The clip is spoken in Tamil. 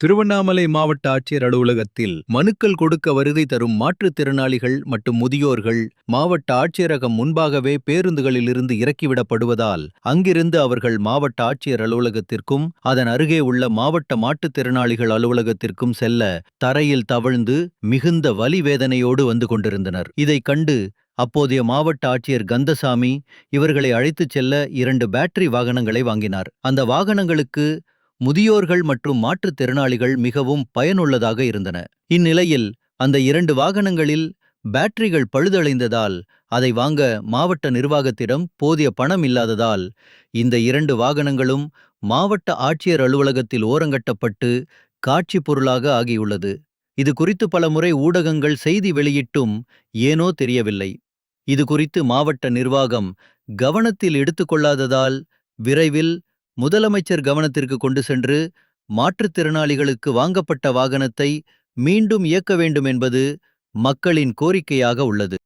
திருவண்ணாமலை மாவட்ட ஆட்சியர் அலுவலகத்தில் மனுக்கள் கொடுக்க வருகை தரும் மாற்றுத்திறனாளிகள் மற்றும் முதியோர்கள் மாவட்ட ஆட்சியரகம் முன்பாகவே பேருந்துகளிலிருந்து இறக்கிவிடப்படுவதால் அங்கிருந்து அவர்கள் மாவட்ட ஆட்சியர் அலுவலகத்திற்கும் அதன் அருகே உள்ள மாவட்ட மாற்றுத்திறனாளிகள் அலுவலகத்திற்கும் செல்ல தரையில் தவழ்ந்து மிகுந்த வலி வேதனையோடு வந்து கொண்டிருந்தனர். இதைக் கண்டு அப்போதைய மாவட்ட ஆட்சியர் கந்தசாமி இவர்களை அழைத்துச் செல்ல 2 பேட்டரி வாகனங்களை வாங்கினார். அந்த வாகனங்களுக்கு முதியோர்கள் மற்றும் மாற்றுத்திறனாளிகள் மிகவும் பயனுள்ளதாக இருந்தன. இந்நிலையில் அந்த 2 வாகனங்களில் பேட்டரிகள் பழுதடைந்ததால் அதை வாங்க மாவட்ட நிர்வாகத்திடம் போதிய பணம் இல்லாததால் இந்த 2 வாகனங்களும் மாவட்ட ஆட்சியர் அலுவலகத்தில் ஓரங்கட்டப்பட்டு காட்சி பொருளாக ஆகியுள்ளது. இது குறித்து பல முறை ஊடகங்கள் செய்தி வெளியிட்டும் ஏனோ தெரியவில்லை. இது குறித்து மாவட்ட நிர்வாகம் கவனத்தில் எடுத்துக்கொள்ளாததால் விரைவில் முதலமைச்சர் கவனத்திற்கு கொண்டு சென்று மாற்றுத்திறனாளிகளுக்கு வாங்கப்பட்ட வாகனத்தை மீண்டும் இயக்க வேண்டும் என்பது மக்களின் கோரிக்கையாக உள்ளது.